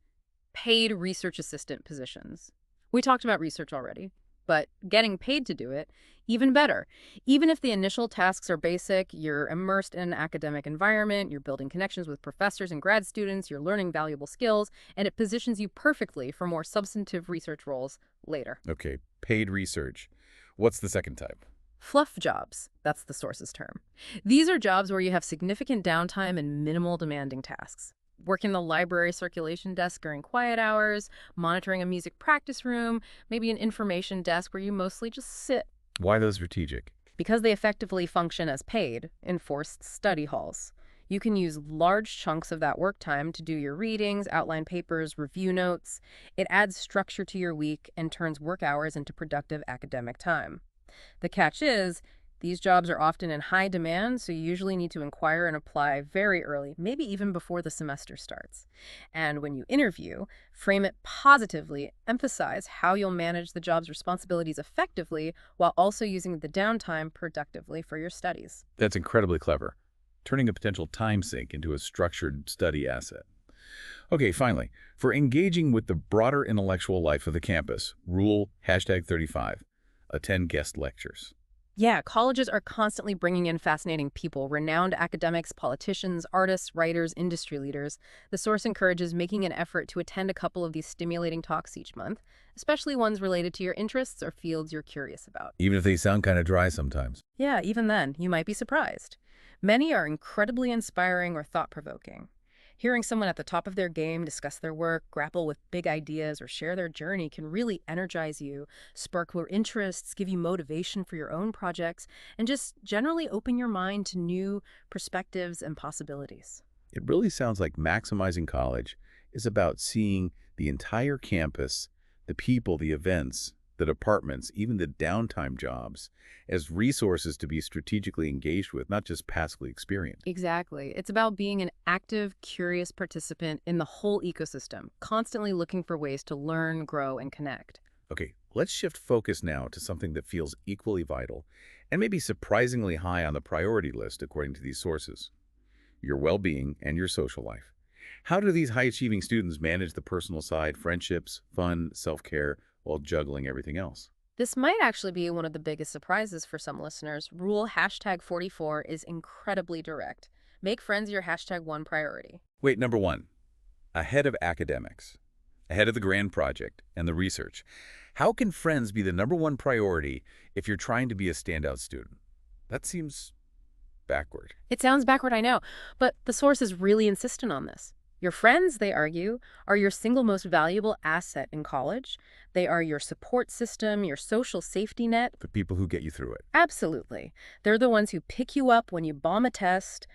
paid research assistant positions. We talked about research already, but getting paid to do it, even better. Even if the initial tasks are basic, you're immersed in an academic environment, you're building connections with professors and grad students, you're learning valuable skills, and it positions you perfectly for more substantive research roles later. Okay, paid research. What's the second type? Fluff jobs, that's the source's term. These are jobs where you have significant downtime and minimal demanding tasks. Working the library circulation desk during quiet hours, monitoring a music practice room, maybe an information desk where you mostly just sit. Why those strategic? Because they effectively function as paid, enforced study halls. You can use large chunks of that work time to do your readings, outline papers, review notes. It adds structure to your week and turns work hours into productive academic time. The catch is, these jobs are often in high demand, so you usually need to inquire and apply very early, maybe even before the semester starts. And when you interview, frame it positively, emphasize how you'll manage the job's responsibilities effectively while also using the downtime productively for your studies. That's incredibly clever. turning a potential time sink into a structured study asset. Okay, finally, for engaging with the broader intellectual life of the campus, rule #35, attend guest lectures. Yeah, colleges are constantly bringing in fascinating people, renowned academics, politicians, artists, writers, industry leaders. The source encourages making an effort to attend a couple of these stimulating talks each month, especially ones related to your interests or fields you're curious about. Even if they sound kind of dry sometimes. Yeah, even then, you might be surprised. Many are incredibly inspiring or thought-provoking. Hearing someone at the top of their game discuss their work, grapple with big ideas, or share their journey can really energize you, spark your interests, give you motivation for your own projects, and just generally open your mind to new perspectives and possibilities. It really sounds like maximizing college is about seeing the entire campus, the people, the events, the departments, even the downtime jobs, as resources to be strategically engaged with, not just passively experienced. Exactly. It's about being an active, curious participant in the whole ecosystem, constantly looking for ways to learn, grow, and connect. Okay, let's shift focus now to something that feels equally vital and maybe surprisingly high on the priority list according to these sources: your well-being and your social life. How do these high-achieving students manage the personal side, friendships, fun, self-care, while juggling everything else? This might actually be one of the biggest surprises for some listeners. Rule #44 is incredibly direct. Make friends your #1 priority. Wait, number one, ahead of academics, ahead of the grand project and the research. How can friends be the number one priority if you're trying to be a standout student? That seems backward. It sounds backward, I know, but the source is really insistent on this. Your friends, they argue, are your single most valuable asset in college. They are your support system, your social safety net. The people who get you through it. Absolutely. They're the ones who pick you up when you bomb a test,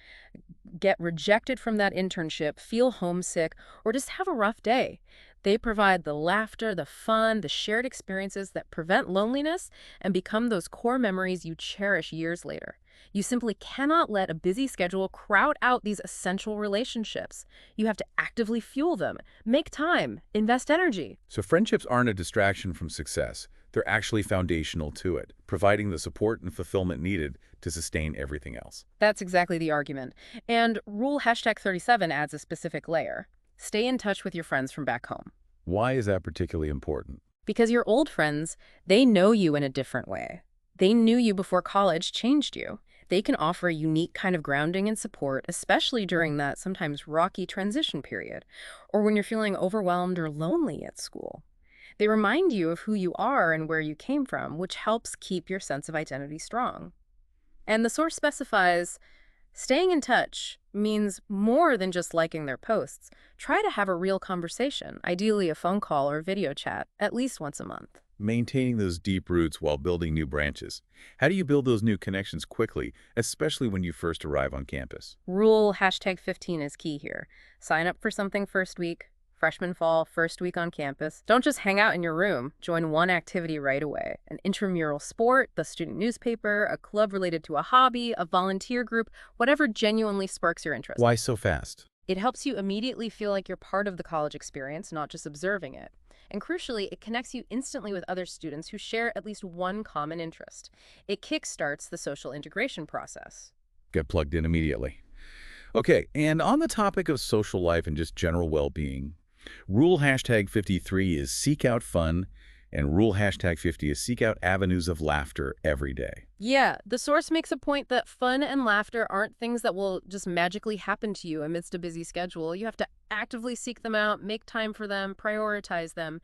get rejected from that internship, feel homesick, or just have a rough day. They provide the laughter, the fun, the shared experiences that prevent loneliness and become those core memories you cherish years later. You simply cannot let a busy schedule crowd out these essential relationships. You have to actively fuel them, make time, invest energy. So friendships aren't a distraction from success. They're actually foundational to it, providing the support and fulfillment needed to sustain everything else. That's exactly the argument. And rule #37 adds a specific layer. Stay in touch with your friends from back home. Why is that particularly important? Because your old friends, they know you in a different way. They knew you before college changed you. They can offer a unique kind of grounding and support, especially during that sometimes rocky transition period, or when you're feeling overwhelmed or lonely at school. They remind you of who you are and where you came from, which helps keep your sense of identity strong. And the source specifies, staying in touch means more than just liking their posts. Try to have a real conversation, ideally a phone call or video chat, at least once a month. Maintaining those deep roots while building new branches. How do you build those new connections quickly, especially when you first arrive on campus? Rule #15 is key here. Sign up for something first week, freshman fall, first week on campus. Don't just hang out in your room. Join one activity right away. An intramural sport, the student newspaper, a club related to a hobby, a volunteer group, whatever genuinely sparks your interest. Why so fast? It helps you immediately feel like you're part of the college experience, not just observing it. And crucially, it connects you instantly with other students who share at least one common interest. It kickstarts the social integration process. Get plugged in immediately. Okay, and on the topic of social life and just general well-being, rule #53 is seek out fun, and rule #50 is seek out avenues of laughter every day. Yeah, the source makes a point that fun and laughter aren't things that will just magically happen to you amidst a busy schedule. You have to actively seek them out, make time for them, prioritize them.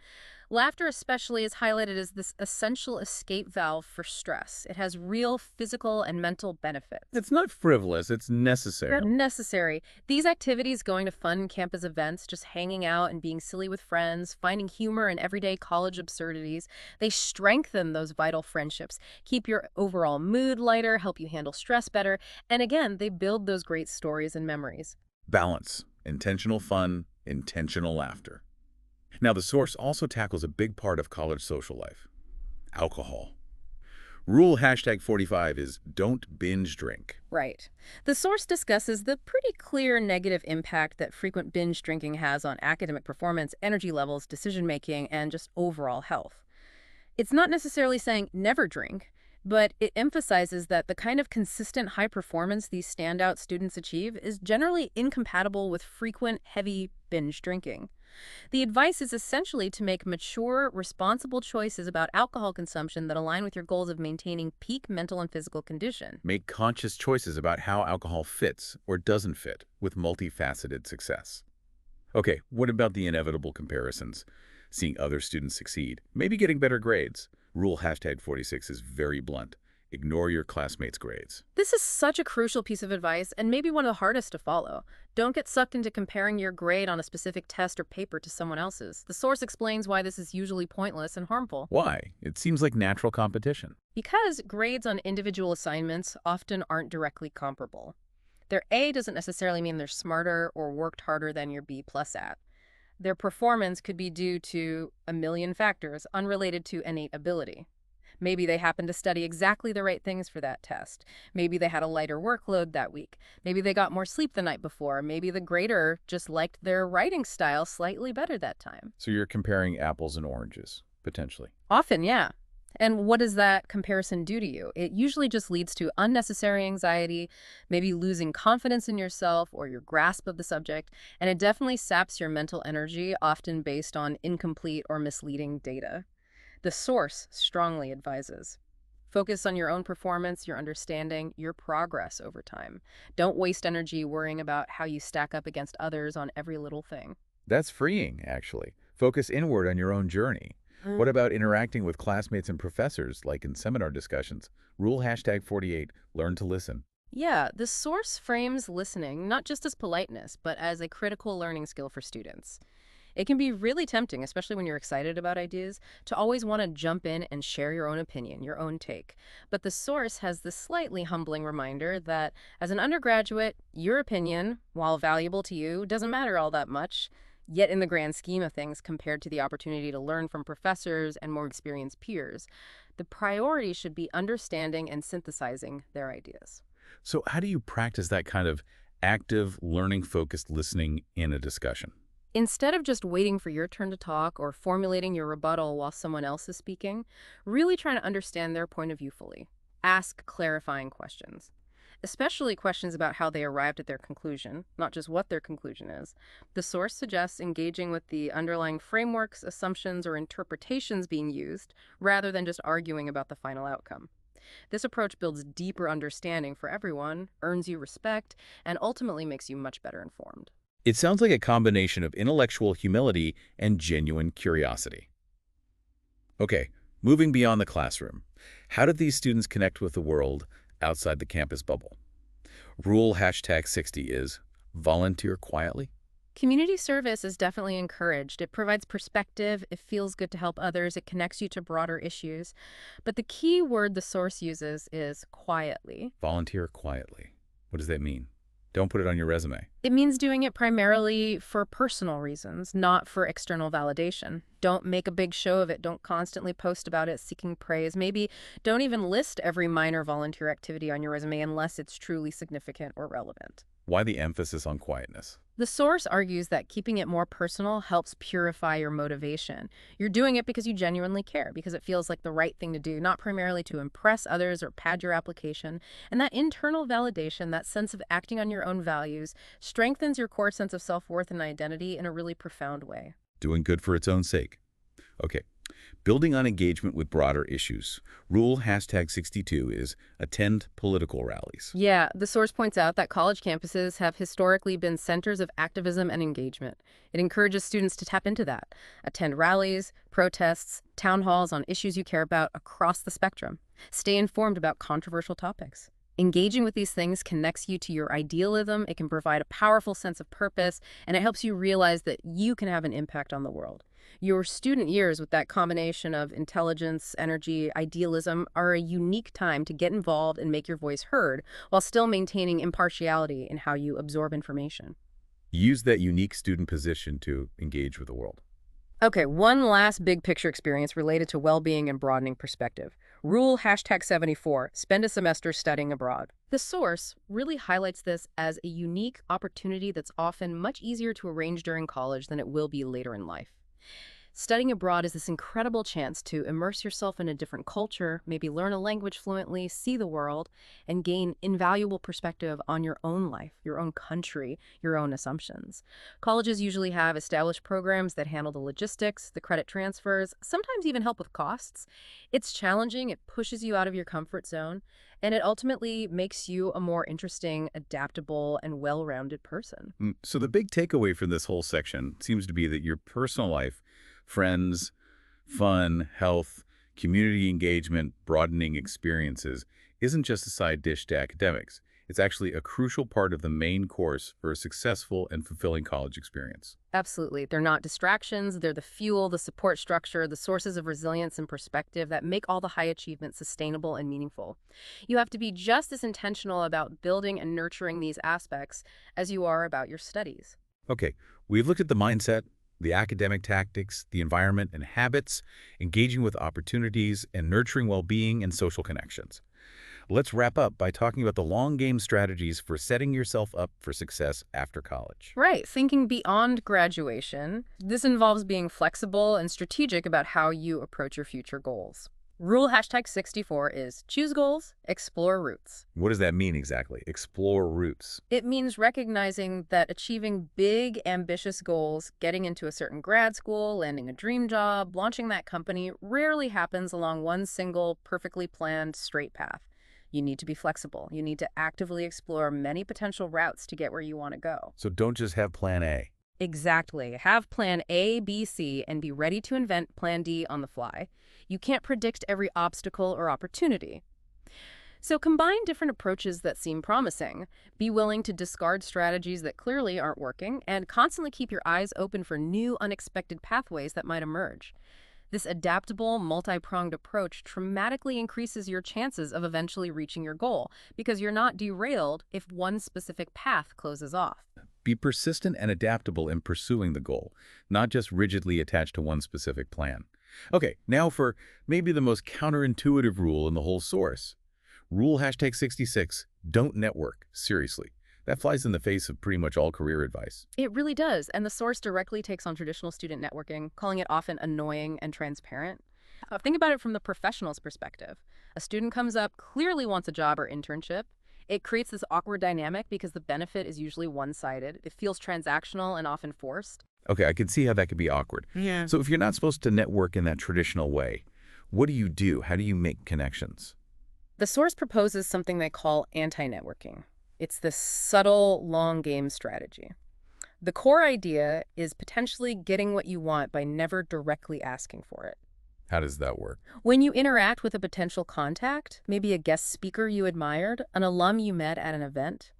Laughter especially is highlighted as this essential escape valve for stress. It has real physical and mental benefits. It's not frivolous, it's necessary. They're necessary. These activities, going to fun campus events, just hanging out and being silly with friends, finding humor in everyday college absurdities, they strengthen those vital friendships, keep your overall mood lighter, help you handle stress better, and again, they build those great stories and memories. Balance, intentional fun, intentional laughter. Now, the source also tackles a big part of college social life: alcohol. Rule #45 is don't binge drink. Right. The source discusses the pretty clear negative impact that frequent binge drinking has on academic performance, energy levels, decision-making, and just overall health. It's not necessarily saying never drink. But it emphasizes that the kind of consistent high performance these standout students achieve is generally incompatible with frequent, heavy binge drinking. The advice is essentially to make mature, responsible choices about alcohol consumption that align with your goals of maintaining peak mental and physical condition. Make conscious choices about how alcohol fits or doesn't fit with multifaceted success. Okay, what about the inevitable comparisons? Seeing other students succeed, maybe getting better grades. Rule #46 is very blunt. Ignore your classmates' grades. This is such a crucial piece of advice and maybe one of the hardest to follow. Don't get sucked into comparing your grade on a specific test or paper to someone else's. The source explains why this is usually pointless and harmful. Why? It seems like natural competition. Because grades on individual assignments often aren't directly comparable. Their A doesn't necessarily mean they're smarter or worked harder than your B plus at. Their performance could be due to a million factors unrelated to innate ability. Maybe they happened to study exactly the right things for that test. Maybe they had a lighter workload that week. Maybe they got more sleep the night before. Maybe the grader just liked their writing style slightly better that time. So you're comparing apples and oranges, potentially. Often, yeah. And what does that comparison do to you? It usually just leads to unnecessary anxiety, maybe losing confidence in yourself or your grasp of the subject, and it definitely saps your mental energy, often based on incomplete or misleading data. The source strongly advises. Focus on your own performance, your understanding, your progress over time. Don't waste energy worrying about how you stack up against others on every little thing. That's freeing, actually. Focus inward on your own journey. What about interacting with classmates and professors, like in seminar discussions? Rule #48, learn to listen. Yeah, the source frames listening not just as politeness, but as a critical learning skill for students. It can be really tempting, especially when you're excited about ideas, to always want to jump in and share your own opinion, your own take. But the source has this slightly humbling reminder that as an undergraduate, your opinion, while valuable to you, doesn't matter all that much. Yet in the grand scheme of things, compared to the opportunity to learn from professors and more experienced peers, the priority should be understanding and synthesizing their ideas. So how do you practice that kind of active, learning-focused listening in a discussion? Instead of just waiting for your turn to talk or formulating your rebuttal while someone else is speaking, really trying to understand their point of view fully. Ask clarifying questions, especially questions about how they arrived at their conclusion, not just what their conclusion is. The source suggests engaging with the underlying frameworks, assumptions, or interpretations being used, rather than just arguing about the final outcome. This approach builds deeper understanding for everyone, earns you respect, and ultimately makes you much better informed. It sounds like a combination of intellectual humility and genuine curiosity. Okay, moving beyond the classroom. How did these students connect with the world outside the campus bubble? Rule #60 is volunteer quietly. Community service is definitely encouraged. It provides perspective, it feels good to help others, it connects you to broader issues. But the key word the source uses is quietly. Volunteer quietly. What does that mean? Don't put it on your resume. It means doing it primarily for personal reasons, not for external validation. Don't make a big show of it. Don't constantly post about it seeking praise. Maybe don't even list every minor volunteer activity on your resume unless it's truly significant or relevant. Why the emphasis on quietness? The source argues that keeping it more personal helps purify your motivation. You're doing it because you genuinely care, because it feels like the right thing to do, not primarily to impress others or pad your application. And that internal validation, that sense of acting on your own values, strengthens your core sense of self-worth and identity in a really profound way. Doing good for its own sake. Okay. Building on engagement with broader issues. Rule #62 is attend political rallies. Yeah, the source points out that college campuses have historically been centers of activism and engagement. It encourages students to tap into that. Attend rallies, protests, town halls on issues you care about across the spectrum. Stay informed about controversial topics. Engaging with these things connects you to your idealism, it can provide a powerful sense of purpose, and it helps you realize that you can have an impact on the world. Your student years with that combination of intelligence, energy, idealism are a unique time to get involved and make your voice heard while still maintaining impartiality in how you absorb information. Use that unique student position to engage with the world. Okay, one last big picture experience related to well-being and broadening perspective. Rule #74, spend a semester studying abroad. The source really highlights this as a unique opportunity that's often much easier to arrange during college than it will be later in life. Studying abroad is this incredible chance to immerse yourself in a different culture, maybe learn a language fluently, see the world, and gain invaluable perspective on your own life, your own country, your own assumptions. Colleges usually have established programs that handle the logistics, the credit transfers, sometimes even help with costs. It's challenging, it pushes you out of your comfort zone, and it ultimately makes you a more interesting, adaptable, and well-rounded person. So the big takeaway from this whole section seems to be that your personal life, friends, fun, health, community engagement, broadening experiences isn't just a side dish to academics. It's actually a crucial part of the main course for a successful and fulfilling college experience. Absolutely. They're not distractions. They're the fuel, the support structure, the sources of resilience and perspective that make all the high achievement sustainable and meaningful. You have to be just as intentional about building and nurturing these aspects as you are about your studies. Okay, we've looked at the mindset, the academic tactics, the environment and habits, engaging with opportunities, and nurturing well-being and social connections. Let's wrap up by talking about the long game strategies for setting yourself up for success after college. Right, thinking beyond graduation. This involves being flexible and strategic about how you approach your future goals. Rule #64 is choose goals, explore routes. What does that mean exactly? Explore routes. It means recognizing that achieving big, ambitious goals, getting into a certain grad school, landing a dream job, launching that company, rarely happens along one single, perfectly planned, straight path. You need to be flexible. You need to actively explore many potential routes to get where you want to go. So don't just have plan A. Exactly. Have plan A, B, C, and be ready to invent plan D on the fly. You can't predict every obstacle or opportunity. So combine different approaches that seem promising. Be willing to discard strategies that clearly aren't working, and constantly keep your eyes open for new, unexpected pathways that might emerge. This adaptable, multi-pronged approach dramatically increases your chances of eventually reaching your goal because you're not derailed if one specific path closes off. Be persistent and adaptable in pursuing the goal, not just rigidly attached to one specific plan. Okay, now for maybe the most counterintuitive rule in the whole source. Rule #66, don't network. Seriously. That flies in the face of pretty much all career advice. It really does, and the source directly takes on traditional student networking, calling it often annoying and transparent. Think about it from the professional's perspective. A student comes up, clearly wants a job or internship. It creates this awkward dynamic because the benefit is usually one-sided. It feels transactional and often forced. Okay, I can see how that could be awkward. Yeah. So if you're not supposed to network in that traditional way, what do you do? How do you make connections? The source proposes something they call anti-networking. It's this subtle, long game strategy. The core idea is potentially getting what you want by never directly asking for it. How does that work? When you interact with a potential contact, maybe a guest speaker you admired, an alum you met at an event,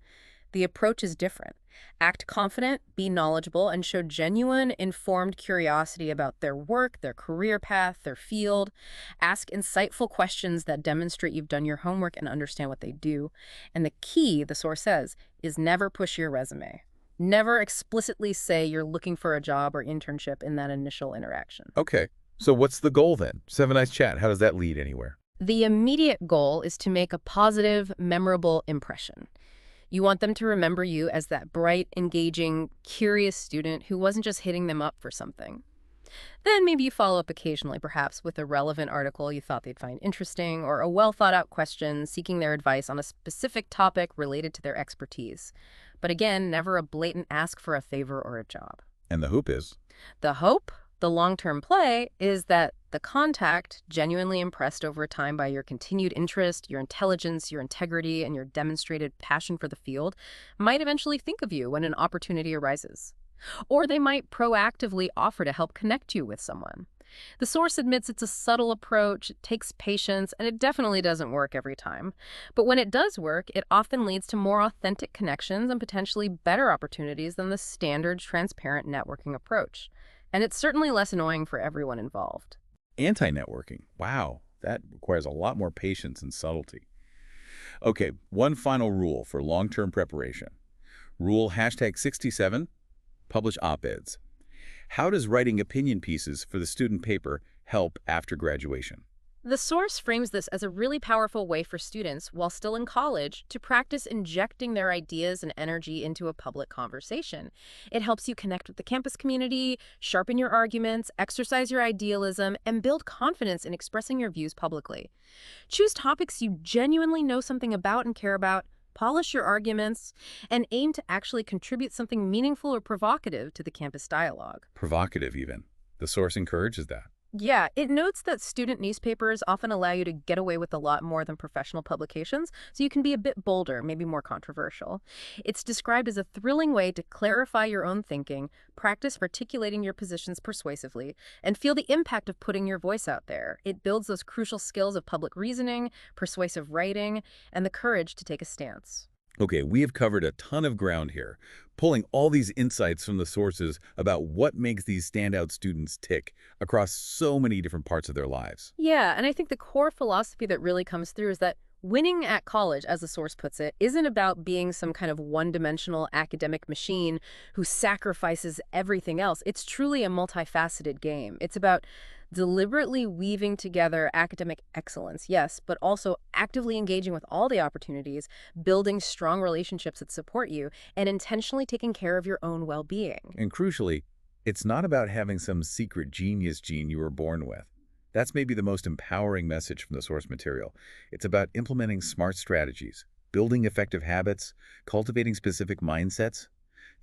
the approach is different. Act confident, be knowledgeable, and show genuine, informed curiosity about their work, their career path, their field. Ask insightful questions that demonstrate you've done your homework and understand what they do. And the key, the source says, is never push your resume. Never explicitly say you're looking for a job or internship in that initial interaction. Okay, so what's the goal then? Just have a nice chat. How does that lead anywhere? The immediate goal is to make a positive, memorable impression. You want them to remember you as that bright, engaging, curious student who wasn't just hitting them up for something. Then maybe you follow up occasionally, perhaps with a relevant article you thought they'd find interesting, or a well-thought-out question seeking their advice on a specific topic related to their expertise. But again, never a blatant ask for a favor or a job. And the hoop is? The hope, the long-term play, is that the contact, genuinely impressed over time by your continued interest, your intelligence, your integrity, and your demonstrated passion for the field, might eventually think of you when an opportunity arises. Or they might proactively offer to help connect you with someone. The source admits it's a subtle approach, it takes patience, and it definitely doesn't work every time. But when it does work, it often leads to more authentic connections and potentially better opportunities than the standard, transparent networking approach. And it's certainly less annoying for everyone involved. Anti-networking. Wow, that requires a lot more patience and subtlety. Okay, one final rule for long-term preparation. Rule #67, publish op-eds. How does writing opinion pieces for the student paper help after graduation? The source frames this as a really powerful way for students, while still in college, to practice injecting their ideas and energy into a public conversation. It helps you connect with the campus community, sharpen your arguments, exercise your idealism, and build confidence in expressing your views publicly. Choose topics you genuinely know something about and care about, polish your arguments, and aim to actually contribute something meaningful or provocative to the campus dialogue. Provocative, even. The source encourages that. Yeah, it notes that student newspapers often allow you to get away with a lot more than professional publications, so you can be a bit bolder, maybe more controversial. It's described as a thrilling way to clarify your own thinking, practice articulating your positions persuasively, and feel the impact of putting your voice out there. It builds those crucial skills of public reasoning, persuasive writing, and the courage to take a stance. Okay, we have covered a ton of ground here, pulling all these insights from the sources about what makes these standout students tick across so many different parts of their lives. Yeah, and I think the core philosophy that really comes through is that winning at college, as the source puts it, isn't about being some kind of one-dimensional academic machine who sacrifices everything else. It's truly a multifaceted game. It's about deliberately weaving together academic excellence, yes, but also actively engaging with all the opportunities, building strong relationships that support you, and intentionally taking care of your own well-being. And crucially, it's not about having some secret genius gene you were born with. That's maybe the most empowering message from the source material. It's about implementing smart strategies, building effective habits, cultivating specific mindsets,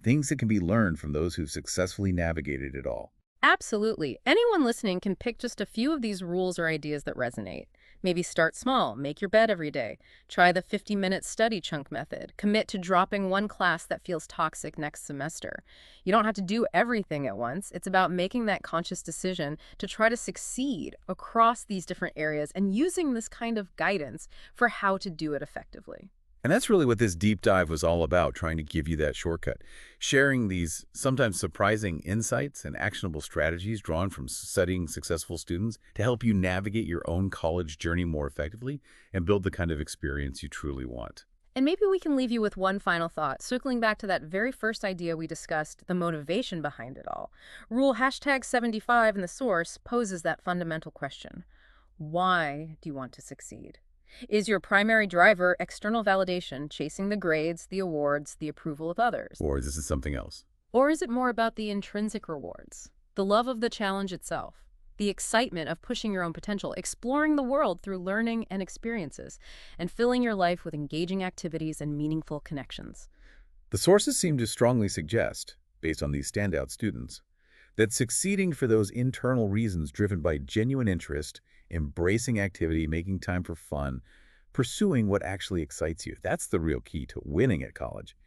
things that can be learned from those who've successfully navigated it all. Absolutely. Anyone listening can pick just a few of these rules or ideas that resonate. Maybe start small, make your bed every day, try the 50-minute study chunk method, commit to dropping one class that feels toxic next semester. You don't have to do everything at once. It's about making that conscious decision to try to succeed across these different areas and using this kind of guidance for how to do it effectively. And that's really what this deep dive was all about, trying to give you that shortcut. Sharing these sometimes surprising insights and actionable strategies drawn from studying successful students to help you navigate your own college journey more effectively and build the kind of experience you truly want. And maybe we can leave you with one final thought, circling back to that very first idea we discussed, the motivation behind it all. Rule #75 in the source poses that fundamental question. Why do you want to succeed? Is your primary driver external validation, chasing the grades, the awards, the approval of others? Or is this something else? Or is it more about the intrinsic rewards, the love of the challenge itself, the excitement of pushing your own potential, exploring the world through learning and experiences, and filling your life with engaging activities and meaningful connections? The sources seem to strongly suggest, based on these standout students, that succeeding for those internal reasons driven by genuine interest, embracing activity, making time for fun, pursuing what actually excites you, that's the real key to winning at college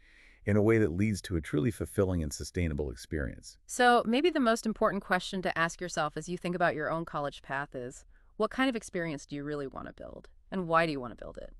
in a way that leads to a truly fulfilling and sustainable experience. So maybe the most important question to ask yourself as you think about your own college path is, what kind of experience do you really want to build? And why do you want to build it?